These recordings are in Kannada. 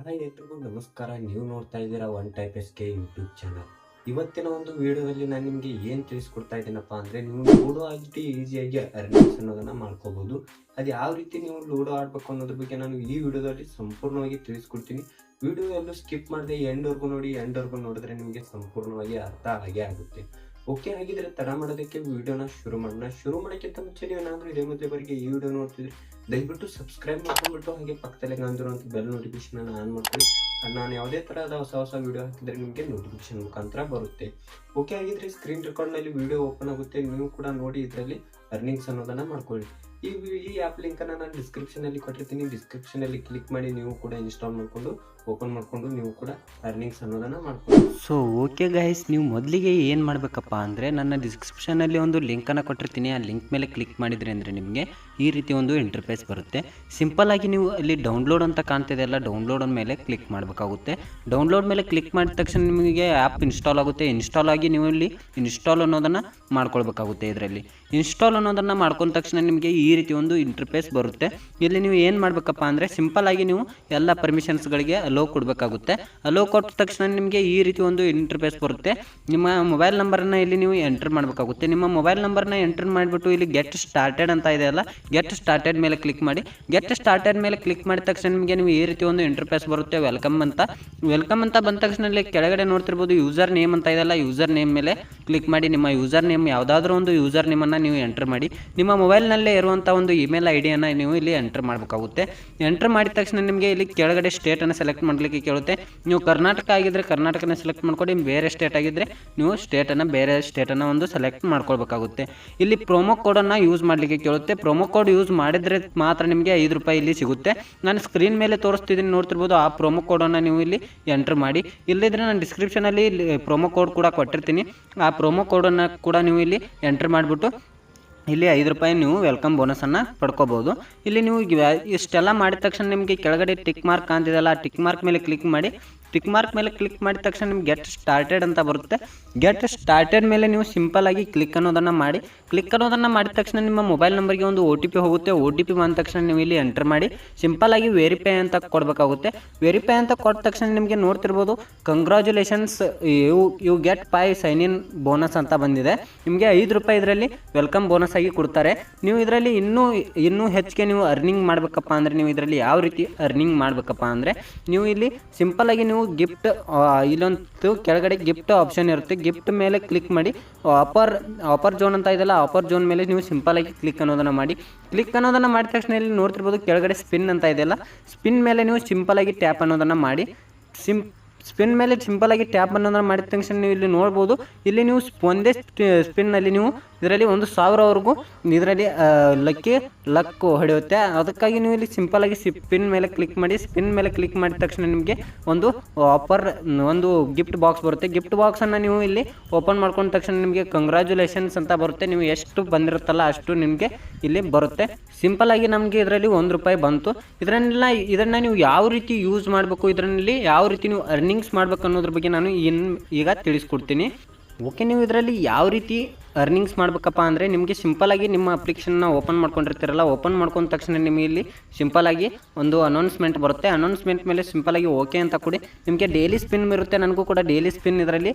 ಹಾಯ್ ಎಲ್ರಿಗೂ ನಮಸ್ಕಾರ. ನೀವು ನೋಡ್ತಾ ಇದ್ದೀರಾ one type S K YouTube channel. ಇವತ್ತಿನ ಒಂದು ವಿಡಿಯೋದಲ್ಲಿ ನಾನು ನಿಮಗೆ ಏನು ತಿಳಿಸ್ಕೊಡ್ತಾ ಇದ್ದೀನಪ್ಪ ಅಂದರೆ, ನೀವು ಲೂಡೋ ಆಗಿ ಈಸಿಯಾಗಿ ಅರ್ನಿಂಗ್ಸ್ ಅನ್ನೋದನ್ನು ಮಾಡ್ಕೋಬೋದು. ಅದು ಯಾವ ರೀತಿ ನೀವು ಲೂಡೋ ಆಡಬೇಕು ಅನ್ನೋದ್ರ ಬಗ್ಗೆ ನಾನು ಈ ವಿಡಿಯೋದಲ್ಲಿ ಸಂಪೂರ್ಣವಾಗಿ ತಿಳಿಸ್ಕೊಡ್ತೀನಿ. ವಿಡಿಯೋ ಎಲ್ಲೂ ಸ್ಕಿಪ್ ಮಾಡದೆ ಎಂಡ್ವರೆಗೂ ನೋಡಿ. ಎಂಡ್ವರೆಗೂ ನೋಡಿದ್ರೆ ನಿಮಗೆ ಸಂಪೂರ್ಣವಾಗಿ ಅರ್ಥ ಆಗೇ ಆಗುತ್ತೆ. ಓಕೆ, ಹಾಗಿದ್ರೆ ತಡ ಮಾಡೋದಕ್ಕೆ ವಿಡಿಯೋನ ಶುರು ಮಾಡೋಣ. ಶುರು ಮಾಡೋಕ್ಕಿಂತ ಮುಂಚೆ ನೀವು ಏನಾದರೂ ಇದೇ ಮೊದಲೇ ಈ ವಿಡಿಯೋ ನೋಡ್ತಿದ್ರೆ ದಯವಿಟ್ಟು ಸಬ್ಸ್ಕ್ರೈಬ್ ಮಾಡ್ಕೊಂಡ್ಬಿಟ್ಟು ಹಾಗೆ ಪಕ್ಕದಲ್ಲಿ ಕಾಣ್ತಿರುವಂಥ ಬೆಲ್ ನೋಟಿಫಿಕೇಶನ್ ಆನ್ ಮಾಡ್ಕೊಳ್ಳಿ. ನಾನು ಯಾವುದೇ ಥರದ ಹೊಸ ವಿಡಿಯೋ ಹಾಕಿದರೆ ನಿಮಗೆ ನೋಟಿಫಿಕೇಶನ್ ಮುಖಾಂತರ ಬರುತ್ತೆ. ಓಕೆ, ಹಾಗಿದ್ರೆ ಸ್ಕ್ರೀನ್ ರೆಕಾರ್ಡ್ನಲ್ಲಿ ವಿಡಿಯೋ ಓಪನ್ ಆಗುತ್ತೆ. ನೀವು ಕೂಡ ನೋಡಿ ಇದರಲ್ಲಿ ಅರ್ನಿಂಗ್ಸ್ ಅನ್ನೋದನ್ನು ಮಾಡ್ಕೊಳ್ಳಿ. ಈ ಆ್ಯಪ್ ಲಿಂಕನ್ನು ನಾನು ಡಿಸ್ಕ್ರಿಪ್ಷನಲ್ಲಿ ಕೊಟ್ಟಿರ್ತೀನಿ. ಡಿಸ್ಕ್ರಿಪ್ಷನಲ್ಲಿ ಕ್ಲಿಕ್ ಮಾಡಿ ನೀವು ಕೂಡ ಇನ್ಸ್ಟಾಲ್ ಮಾಡಿಕೊಂಡು ಓಪನ್ ಮಾಡಿಕೊಂಡು ನೀವು ಕೂಡ ಅರ್ನಿಂಗ್ಸ್ ಅನ್ನೋದನ್ನು ಮಾಡ್ಕೊಳ್ಳಿ. ಸೊ ಓಕೆ ಗೈಸ್, ನೀವು ಮೊದಲಿಗೆ ಏನು ಮಾಡಬೇಕಪ್ಪ ಅಂದರೆ, ನನ್ನ ಡಿಸ್ಕ್ರಿಪ್ಷನಲ್ಲಿ ಒಂದು ಲಿಂಕನ್ನು ಕೊಟ್ಟಿರ್ತೀನಿ. ಆ ಲಿಂಕ್ ಮೇಲೆ ಕ್ಲಿಕ್ ಮಾಡಿದರೆ ಅಂದರೆ ನಿಮಗೆ ಈ ರೀತಿ ಒಂದು ಇಂಟರ್ಫೇಸ್ ಬರುತ್ತೆ. ಸಿಂಪಲ್ಲಾಗಿ ನೀವು ಅಲ್ಲಿ ಡೌನ್ಲೋಡ್ ಅಂತ ಕಾಣ್ತಿದೆ ಅಲ್ಲ, ಡೌನ್ಲೋಡ್ ಮೇಲೆ ಕ್ಲಿಕ್ ಮಾಡಬೇಕಾಗುತ್ತೆ. ಡೌನ್ಲೋಡ್ ಮೇಲೆ ಕ್ಲಿಕ್ ಮಾಡಿದ ತಕ್ಷಣ ನಿಮಗೆ ಆ್ಯಪ್ ಇನ್ಸ್ಟಾಲ್ ಆಗುತ್ತೆ. ಇನ್ಸ್ಟಾಲ್ ಆಗಿ ನೀವು ಇಲ್ಲಿ ಇನ್ಸ್ಟಾಲ್ ಅನ್ನೋದನ್ನು ಮಾಡ್ಕೊಳ್ಬೇಕಾಗುತ್ತೆ. ಇದರಲ್ಲಿ ಇನ್ಸ್ಟಾಲ್ ಅನ್ನೋದನ್ನು ಮಾಡ್ಕೊಂಡ ತಕ್ಷಣ ನಿಮಗೆ ಈ ರೀತಿ ಒಂದು ಇಂಟರ್ಫೇಸ್ ಬರುತ್ತೆ. ಇಲ್ಲಿ ನೀವು ಏನು ಮಾಡಬೇಕಪ್ಪ ಅಂದರೆ, ಸಿಂಪಲ್ಲಾಗಿ ನೀವು ಎಲ್ಲ ಪರ್ಮಿಷನ್ಸ್ಗಳಿಗೆ ಅಲೋ ಕೊಡಬೇಕಾಗುತ್ತೆ. ಅಲೋ ಕೊಟ್ಟ ತಕ್ಷಣ ನಿಮಗೆ ಈ ರೀತಿ ಒಂದು ಇಂಟರ್ಫೇಸ್ ಬರುತ್ತೆ. ನಿಮ್ಮ ಮೊಬೈಲ್ ನಂಬರನ್ನು ಇಲ್ಲಿ ನೀವು ಎಂಟರ್ ಮಾಡಬೇಕಾಗುತ್ತೆ. ನಿಮ್ಮ ಮೊಬೈಲ್ ನಂಬರ್ನ ಎಂಟರ್ ಮಾಡಿಬಿಟ್ಟು ಇಲ್ಲಿ ಗೆಟ್ ಸ್ಟಾರ್ಟೆಡ್ ಅಂತ ಇದೆ ಅಲ್ಲ, ಗೆಟ್ ಸ್ಟಾರ್ಟೆಡ್ ಮೇಲೆ ಕ್ಲಿಕ್ ಮಾಡಿ. ಗೆಟ್ ಸ್ಟಾರ್ಟೆಡ್ ಮೇಲೆ ಕ್ಲಿಕ್ ಮಾಡಿದ ತಕ್ಷಣ ನಿಮಗೆ ನೀವು ಈ ರೀತಿ ಒಂದು ಇಂಟರ್ಫೇಸ್ ಬರುತ್ತೆ. ವೆಲ್ಕಮ್ ಅಂತ ಬಂದ ತಕ್ಷಣ ಇಲ್ಲಿ ಕೆಳಗಡೆ ನೋಡ್ತಿರ್ಬೋದು ಯೂಸರ್ ನೇಮ್ ಅಂತ ಇದೆಯಲ್ಲ, ಯೂಸರ್ ನೇಮ್ ಮೇಲೆ ಕ್ಲಿಕ್ ಮಾಡಿ. ನಿಮ್ಮ ಯೂಸರ್ ನೇಮ್ ಯಾವುದಾದ್ರೂ ಒಂದು ಯೂಸರ್ ನೇಮನ್ನು ನೀವು ಎಂಟರ್ ಮಾಡಿ. ನಿಮ್ಮ ಮೊಬೈಲ್ನಲ್ಲೇ ಇರುವಂಥ ಒಂದು ಇಮೇಲ್ ಐಡಿಯನ್ನು ನೀವು ಇಲ್ಲಿ ಎಂಟರ್ ಮಾಡಬೇಕಾಗುತ್ತೆ. ಎಂಟರ್ ಮಾಡಿದ ತಕ್ಷಣ ನಿಮಗೆ ಇಲ್ಲಿ ಕೆಳಗಡೆ ಸ್ಟೇಟನ್ನು ಸೆಲೆಕ್ಟ್ ಮಾಡಲಿಕ್ಕೆ ಕೇಳುತ್ತೆ. ನೀವು ಕರ್ನಾಟಕ ಆಗಿದ್ದರೆ ಕರ್ನಾಟಕನ ಸೆಲೆಕ್ಟ್ ಮಾಡ್ಕೊಂಡು, ಬೇರೆ ಸ್ಟೇಟ್ ಆಗಿದ್ದರೆ ನೀವು ಬೇರೆ ಸ್ಟೇಟನ್ನು ಒಂದು ಸೆಲೆಕ್ಟ್ ಮಾಡ್ಕೊಳ್ಬೇಕಾಗುತ್ತೆ. ಇಲ್ಲಿ ಪ್ರೊಮೋ ಕೋಡನ್ನು ಯೂಸ್ ಮಾಡಲಿಕ್ಕೆ ಕೇಳುತ್ತೆ. ಪ್ರೊಮೋ ಕೋಡ್ ಯೂಸ್ ಮಾಡಿದರೆ ಮಾತ್ರ ನಿಮಗೆ 5 ರೂಪಾಯಿ ಇಲ್ಲಿ ಸಿಗುತ್ತೆ. ನಾನು ಸ್ಕ್ರೀನ್ ಮೇಲೆ ತೋರಿಸ್ತಿದ್ದೀನಿ, ನೋಡ್ತಿರ್ಬೋದು. ಆ ಪ್ರೊಮೋ ಕೋಡನ್ನು ನೀವು ಇಲ್ಲಿ ಎಂಟರ್ ಮಾಡಿ. ಇಲ್ಲಿದ್ರೆ ನಾನು ಡಿಸ್ಕ್ರಿಪ್ಷನಲ್ಲಿ ಪ್ರೊಮೋ ಕೋಡ್ ಕೂಡ ಕೊಟ್ಟಿರ್ತೀನಿ. ಆ ಪ್ರೊಮೋ ಕೋಡನ್ನು ಕೂಡ ನೀವು ಇಲ್ಲಿ ಎಂಟರ್ ಮಾಡಿಬಿಟ್ಟು ಇಲ್ಲಿ 5 ರೂಪಾಯಿ ನೀವು ವೆಲ್ಕಮ್ ಬೋನಸನ್ನು ಪಡ್ಕೋಬೋದು. ಇಲ್ಲಿ ನೀವು ಇಷ್ಟೆಲ್ಲ ಮಾಡಿದ ತಕ್ಷಣ ನಿಮಗೆ ಕೆಳಗಡೆ ಟಿಕ್ ಮಾರ್ಕ್ ಕಾಣ್ತಿದೆಯಲ್ಲ, ಆ ಟಿಕ್ ಮಾರ್ಕ್ ಮೇಲೆ ಕ್ಲಿಕ್ ಮಾಡಿ. ಟಿಕ್ ಮಾರ್ಕ್ ಮೇಲೆ ಕ್ಲಿಕ್ ಮಾಡಿದ ತಕ್ಷಣ ನಿಮ್ಗೆ ಗೆಟ್ ಸ್ಟಾರ್ಟೆಡ್ ಅಂತ ಬರುತ್ತೆ. ಗೆಟ್ ಸ್ಟಾರ್ಟೆಡ್ ಮೇಲೆ ನೀವು ಸಿಂಪಲ್ಲಾಗಿ ಕ್ಲಿಕ್ ಅನ್ನೋದನ್ನು ಮಾಡಿ. ಕ್ಲಿಕ್ ಅನ್ನೋದನ್ನು ಮಾಡಿದ ತಕ್ಷಣ ನಿಮ್ಮ ಮೊಬೈಲ್ ನಂಬರ್ಗೆ ಒಂದು OTP ಹೋಗುತ್ತೆ. OTP ಬಂದ ತಕ್ಷಣ ನೀವು ಇಲ್ಲಿ ಎಂಟರ್ ಮಾಡಿ. ಸಿಂಪಲ್ಲಾಗಿ ವೆರಿಫೈ ಅಂತ ಕೊಡಬೇಕಾಗುತ್ತೆ. ವೆರಿಫೈ ಅಂತ ಕೊಟ್ಟ ತಕ್ಷಣ ನಿಮಗೆ ನೋಡ್ತಿರ್ಬೋದು, congratulations you get 5 sign in bonus ಅಂತ ಬಂದಿದೆ. ನಿಮಗೆ 5 ರೂಪಾಯಿ ಇದರಲ್ಲಿ ವೆಲ್ಕಮ್ ಬೋನಸ್ ಆಗಿ ಕೊಡ್ತಾರೆ. ನೀವು ಇದರಲ್ಲಿ ಇನ್ನೂ ಹೆಚ್ಚಿಗೆ ನೀವು ಅರ್ನಿಂಗ್ ಮಾಡಬೇಕಪ್ಪ ಅಂದರೆ, ನೀವು ಇದರಲ್ಲಿ ಯಾವ ರೀತಿ ಅರ್ನಿಂಗ್ ಮಾಡಬೇಕಪ್ಪ ಅಂದರೆ, ನೀವು ಇಲ್ಲಿ ಸಿಂಪಲ್ಲಾಗಿ ನೀವು ಗಿಫ್ಟ್ ಇಲ್ಲೊಂದು ಕೆಳಗಡೆ ಗಿಫ್ಟ್ ಆಪ್ಷನ್ ಇರುತ್ತೆ. ಗಿಫ್ಟ್ ಮೇಲೆ ಕ್ಲಿಕ್ ಮಾಡಿ. ಆಫರ್ ಜೋನ್ ಅಂತ ಇದೆಲ್ಲ, ಆಫರ್ ಜೋನ್ ಮೇಲೆ ನೀವು ಸಿಂಪಲ್ಲಾಗಿ ಕ್ಲಿಕ್ ಅನ್ನೋದನ್ನು ಮಾಡಿ. ಕ್ಲಿಕ್ ಅನ್ನೋದನ್ನು ಮಾಡಿದ ತಕ್ಷಣ ಇಲ್ಲಿ ನೋಡ್ತಿರ್ಬೋದು ಕೆಳಗಡೆ ಸ್ಪಿನ್ ಅಂತ ಇದೆಯಲ್ಲ, ಸ್ಪಿನ್ ಮೇಲೆ ನೀವು ಸಿಂಪಲ್ಲಾಗಿ ಟ್ಯಾಪ್ ಅನ್ನೋದನ್ನು ಮಾಡಿ. ಸ್ಪಿನ್ ಮೇಲೆ ಸಿಂಪಲ್ಲಾಗಿ ಟ್ಯಾಪ್ ಅನ್ನೋದನ್ನು ಮಾಡಿದ ತಕ್ಷಣ ನೀವು ಇಲ್ಲಿ ನೋಡ್ಬೋದು. ಇಲ್ಲಿ ನೀವು ಒಂದೇ ಸ್ಪಿನ್ನಲ್ಲಿ ನೀವು ಇದರಲ್ಲಿ 1000ವರೆಗೂ ಇದರಲ್ಲಿ ಲಕ್ ಹೊಡೆಯುತ್ತೆ. ಅದಕ್ಕಾಗಿ ನೀವು ಇಲ್ಲಿ ಸಿಂಪಲ್ಲಾಗಿ ಸ್ಪಿನ್ ಮೇಲೆ ಕ್ಲಿಕ್ ಮಾಡಿ. ಸ್ಪಿನ್ ಮೇಲೆ ಕ್ಲಿಕ್ ಮಾಡಿದ ತಕ್ಷಣ ನಿಮಗೆ ಒಂದು ಗಿಫ್ಟ್ ಬಾಕ್ಸ್ ಬರುತ್ತೆ. ಗಿಫ್ಟ್ ಬಾಕ್ಸನ್ನು ನೀವು ಇಲ್ಲಿ ಓಪನ್ ಮಾಡ್ಕೊಂಡ ತಕ್ಷಣ ನಿಮಗೆ ಕಂಗ್ರ್ಯಾಚುಲೇಷನ್ಸ್ ಅಂತ ಬರುತ್ತೆ. ನೀವು ಎಷ್ಟು ಬಂದಿರುತ್ತಲ್ಲ ಅಷ್ಟು ನಿಮಗೆ ಇಲ್ಲಿ ಬರುತ್ತೆ. ಸಿಂಪಲ್ಲಾಗಿ ನಮಗೆ ಇದರಲ್ಲಿ 1 ರೂಪಾಯಿ ಬಂತು. ಇದನ್ನು ನೀವು ಯಾವ ರೀತಿ ಯೂಸ್ ಮಾಡಬೇಕು, ಇದರಲ್ಲಿ ಯಾವ ರೀತಿ ನೀವು ಅರ್ನಿಂಗ್ಸ್ ಮಾಡಬೇಕು ಅನ್ನೋದ್ರ ಬಗ್ಗೆ ನಾನು ಈಗ ತಿಳಿಸ್ಕೊಡ್ತೀನಿ. ಓಕೆ, ನೀವು ಇದರಲ್ಲಿ ಯಾವ ರೀತಿ ಅರ್ನಿಂಗ್ಸ್ ಮಾಡಬೇಕಪ್ಪ ಅಂದರೆ, ನಿಮಗೆ ಸಿಂಪಲ್ಲಾಗಿ ನಿಮ್ಮ ಅಪ್ಲಿಕೇಶನ್ನ ಓಪನ್ ಮಾಡ್ಕೊಂಡಿರ್ತೀರಲ್ಲ, ಓಪನ್ ಮಾಡ್ಕೊಂಡ ತಕ್ಷಣ ನಿಮಗೆ ಇಲ್ಲಿ ಸಿಂಪಲ್ಲಾಗಿ ಒಂದು ಅನೌನ್ಸ್ಮೆಂಟ್ ಬರುತ್ತೆ. ಅನೌನ್ಸ್ಮೆಂಟ್ ಮೇಲೆ ಸಿಂಪಲ್ಲಾಗಿ ಓಕೆ ಅಂತ ಕೊಡಿ. ನಿಮಗೆ ಡೈಲಿ ಸ್ಪಿನ್ ಇರುತ್ತೆ. ನನಗೂ ಕೂಡ ಡೈಲಿ ಸ್ಪಿನ್ ಇದರಲ್ಲಿ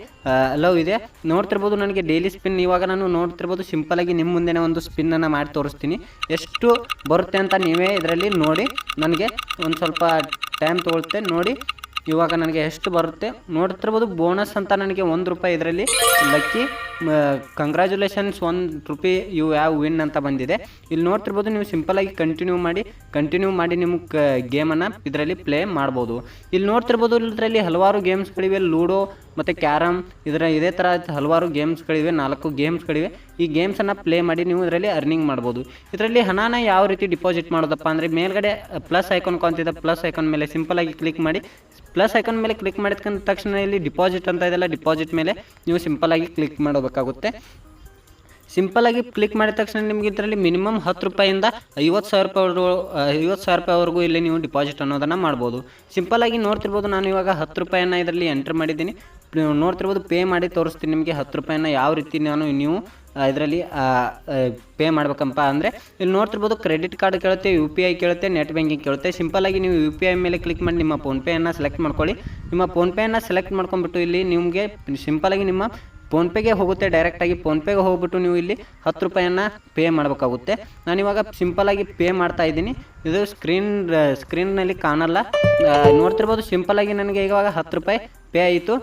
ಅಲೌ ಇದೆ. ನೋಡ್ತಿರ್ಬೋದು ನನಗೆ ಡೈಲಿ ಸ್ಪಿನ್ ಇವಾಗ ನಾನು ನೋಡ್ತಿರ್ಬೋದು. ಸಿಂಪಲ್ಲಾಗಿ ನಿಮ್ಮ ಮುಂದೆನೇ ಒಂದು ಸ್ಪಿನ್ನನ್ನು ಮಾಡಿ ತೋರಿಸ್ತೀನಿ. ಎಷ್ಟು ಬರುತ್ತೆ ಅಂತ ನೀವೇ ಇದರಲ್ಲಿ ನೋಡಿ. ನನಗೆ ಒಂದು ಸ್ವಲ್ಪ ಟೈಮ್ ತೊಗೊಳುತ್ತೆ ನೋಡಿ. ಇವಾಗ ನನಗೆ ಎಷ್ಟು ಬರುತ್ತೆ ನೋಡ್ತಿರ್ಬೋದು. ಬೋನಸ್ ಅಂತ ನನಗೆ 1 ರೂಪಾಯಿ ಇದರಲ್ಲಿ ಲಕ್ಕಿ ಕಂಗ್ರ್ಯಾಚುಲೇಷನ್ಸ್ 1 ರೂಪಾಯಿ ಯು ಹ್ಯಾವ್ ವಿನ್ ಅಂತ ಬಂದಿದೆ. ಇಲ್ಲಿ ನೋಡ್ತಿರ್ಬೋದು. ನೀವು ಸಿಂಪಲ್ಲಾಗಿ ಕಂಟಿನ್ಯೂ ಮಾಡಿ ನಿಮ್ಮ ಗೇಮನ್ನು ಇದರಲ್ಲಿ ಪ್ಲೇ ಮಾಡ್ಬೋದು. ಇಲ್ಲಿ ನೋಡ್ತಿರ್ಬೋದು, ಇದರಲ್ಲಿ ಹಲವಾರು ಗೇಮ್ಸ್ಗಳಿವೆ. ಲೂಡೋ ಮತ್ತು ಕ್ಯಾರಮ್ ಇದೇ ಥರ ಹಲವಾರು ಗೇಮ್ಸ್ಗಳಿವೆ. 4 ಗೇಮ್ಸ್ಗಳಿವೆ. ಈ ಗೇಮ್ಸನ್ನು ಪ್ಲೇ ಮಾಡಿ ನೀವು ಇದರಲ್ಲಿ ಅರ್ನಿಂಗ್ ಮಾಡ್ಬೋದು. ಇದರಲ್ಲಿ ಹಣನ ಯಾವ ರೀತಿ ಡಿಪಾಸಿಟ್ ಮಾಡೋದಪ್ಪ ಅಂದರೆ, ಮೇಲ್ಗಡೆ ಪ್ಲಸ್ ಐಕಾನ್ ಕಾಣ್ತಿದೆ. ಪ್ಲಸ್ ಐಕಾನ್ ಮೇಲೆ ಸಿಂಪಲ್ಲಾಗಿ ಕ್ಲಿಕ್ ಮಾಡಿ. ಪ್ಲಸ್ ಐಕಾನ್ ಮೇಲೆ ಕ್ಲಿಕ್ ಮಾಡಿದ ತಕ್ಷಣ ಇಲ್ಲಿ ಡಿಪಾಸಿಟ್ ಅಂತ ಇದೆಲ್ಲ, ಡಿಪಾಸಿಟ್ ಮೇಲೆ ನೀವು ಸಿಂಪಲ್ಲಾಗಿ ಕ್ಲಿಕ್ ಮಾಡಬೇಕಾಗುತ್ತೆ. ಸಿಂಪಲ್ಲಾಗಿ ಕ್ಲಿಕ್ ಮಾಡಿದ ತಕ್ಷಣ ನಿಮಗೆ ಇದರಲ್ಲಿ ಮಿನಿಮಮ್ 10 ರೂಪಾಯಿಂದ 50,000 ರೂಪಾಯಿವರೆಗೂ ಇಲ್ಲಿ ನೀವು ಡಿಪಾಸಿಟ್ ಅನ್ನೋದನ್ನು ಮಾಡ್ಬೋದು. ಸಿಂಪಲ್ಲಾಗಿ ನೋಡ್ತಿರ್ಬೋದು, ನಾನು ಇವಾಗ 10 ರೂಪಾಯಿಯನ್ನು ಇದರಲ್ಲಿ ಎಂಟರ್ ಮಾಡಿದ್ದೀನಿ. ನೋಡ್ತಿರ್ಬೋದು, ಪೇ ಮಾಡಿ ತೋರಿಸ್ತೀನಿ ನಿಮಗೆ 10 ರೂಪಾಯಿನ ಯಾವ ರೀತಿ ನೀವು ಇದರಲ್ಲಿ ಪೇ ಮಾಡ್ಬೇಕಪ್ಪ ಅಂದರೆ ಇಲ್ಲಿ ನೋಡ್ತಿರ್ಬೋದು ಕ್ರೆಡಿಟ್ ಕಾರ್ಡ್ ಕೇಳುತ್ತೆ, ಯು ಪಿ ಐ ಕೇಳುತ್ತೆ, ನೆಟ್ ಬ್ಯಾಂಕಿಂಗ್ ಕೇಳುತ್ತೆ. ಸಿಂಪಲಾಗಿ ನೀವು ಯು ಪಿ ಐ ಮೇಲೆ ಕ್ಲಿಕ್ ಮಾಡಿ ನಿಮ್ಮ ಫೋನ್ಪೇಯನ್ನು ಸೆಲೆಕ್ಟ್ ಮಾಡ್ಕೊಳ್ಳಿ. ನಿಮ್ಮ ಫೋನ್ಪೇಯನ್ನು ಸೆಲೆಕ್ಟ್ ಮಾಡ್ಕೊಂಡ್ಬಿಟ್ಟು ಇಲ್ಲಿ ನಿಮಗೆ ಸಿಂಪಲಾಗಿ ನಿಮ್ಮ ಫೋನ್ಪೇಗೆ ಹೋಗುತ್ತೆ. ಡೈರೆಕ್ಟಾಗಿ ಫೋನ್ಪೇಗೆ ಹೋಗ್ಬಿಟ್ಟು ನೀವು ಇಲ್ಲಿ 10 ರೂಪಾಯಿಯನ್ನು ಪೇ ಮಾಡಬೇಕಾಗುತ್ತೆ. ನಾನಿವಾಗ ಸಿಂಪಲಾಗಿ ಪೇ ಮಾಡ್ತಾ ಇದ್ದೀನಿ. ಇದು ಸ್ಕ್ರೀನ್ನಲ್ಲಿ ಕಾಣಲ್ಲ, ನೋಡ್ತಿರ್ಬೋದು. ಸಿಂಪಲಾಗಿ ನನಗೆ ಇವಾಗ 10 ರೂಪಾಯಿ ಪೇ ಆಯಿತು.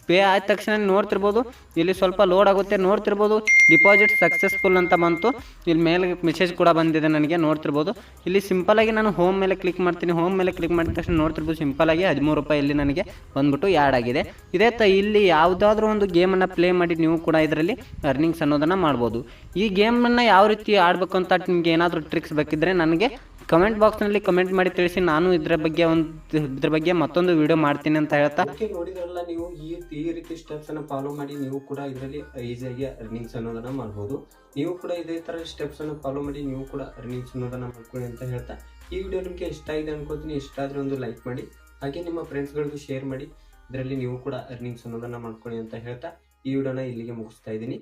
ಪೇ ಆದ ತಕ್ಷಣ ನೋಡ್ತಿರ್ಬೋದು ಇಲ್ಲಿ ಸ್ವಲ್ಪ ಲೋಡ್ ಆಗುತ್ತೆ. ನೋಡ್ತಿರ್ಬೋದು ಡಿಪಾಸಿಟ್ ಸಕ್ಸಸ್ಫುಲ್ ಅಂತ ಬಂತು. ಇಲ್ಲಿ ಮೇಲೆ ಮೆಸೇಜ್ ಕೂಡ ಬಂದಿದೆ ನನಗೆ, ನೋಡ್ತಿರ್ಬೋದು. ಇಲ್ಲಿ ಸಿಂಪಲಾಗಿ ನಾನು ಹೋಮ್ ಮೇಲೆ ಕ್ಲಿಕ್ ಮಾಡ್ತೀನಿ. ಹೋಮ್ ಮೇಲೆ ಕ್ಲಿಕ್ ಮಾಡಿದ ತಕ್ಷಣ ನೋಡ್ತಿರ್ಬೋದು ಸಿಂಪಲಾಗಿ 13 ರೂಪಾಯಿ ಇಲ್ಲಿ ನನಗೆ ಬಂದ್ಬಿಟ್ಟು ಆ್ಯಡ್ ಆಗಿದೆ. ಇದೇ ಇಲ್ಲಿ ಯಾವುದಾದ್ರೂ ಒಂದು ಗೇಮನ್ನು ಪ್ಲೇ ಮಾಡಿ ನೀವು ಕೂಡ ಇದರಲ್ಲಿ ಅರ್ನಿಂಗ್ಸ್ ಅನ್ನೋದನ್ನು ಮಾಡ್ಬೋದು. ಈ ಗೇಮನ್ನು ಯಾವ ರೀತಿ ಆಡಬೇಕು ಅಂತ ನಿಮಗೆ ಏನಾದರೂ ಟ್ರಿಕ್ಸ್ ಬೇಕಿದ್ದರೆ ನನಗೆ ಕಮೆಂಟ್ ಬಾಕ್ಸ್ನಲ್ಲಿ ಕಮೆಂಟ್ ಮಾಡಿ ತಿಳಿಸಿ. ನಾನು ಇದ್ರ ಬಗ್ಗೆ ಮತ್ತೊಂದು ವಿಡಿಯೋ ಮಾಡ್ತೀನಿ ಅಂತ ಹೇಳ್ತಾ, ನೋಡಿದ್ರಲ್ಲ ನೀವು ಈ ರೀತಿ ಸ್ಟೆಪ್ಸ್ ಅನ್ನು ಫಾಲೋ ಮಾಡಿ ನೀವು ಕೂಡ ಇದರಲ್ಲಿ ಈಸಿಯಾಗಿ ಅರ್ನಿಂಗ್ಸ್ ಅನ್ನೋದನ್ನ ಮಾಡ್ಬೋದು. ನೀವು ಕೂಡ ಇದೇ ತರ ಸ್ಟೆಪ್ಸ್ ಅನ್ನು ಫಾಲೋ ಮಾಡಿ ನೀವು ಕೂಡ ಅರ್ನಿಂಗ್ಸ್ ಅನ್ನೋದನ್ನ ಮಾಡ್ಕೊಳ್ಳಿ ಅಂತ ಹೇಳ್ತಾ, ಈ ವಿಡಿಯೋ ನಿಮಗೆ ಇಷ್ಟ ಆಗಿದೆ ಅನ್ಕೋತೀನಿ. ಇಷ್ಟ ಆದ್ರೆ ಒಂದು ಲೈಕ್ ಮಾಡಿ, ಹಾಗೆ ನಿಮ್ಮ ಫ್ರೆಂಡ್ಸ್ಗಳಿಗೂ ಶೇರ್ ಮಾಡಿ. ಇದರಲ್ಲಿ ನೀವು ಕೂಡ ಅರ್ನಿಂಗ್ಸ್ ಅನ್ನೋದನ್ನ ಮಾಡ್ಕೊಳ್ಳಿ ಅಂತ ಹೇಳ್ತಾ ಈ ವಿಡಿಯೋನ ಇಲ್ಲಿಗೆ ಮುಗಿಸ್ತಾ ಇದ್ದೀನಿ.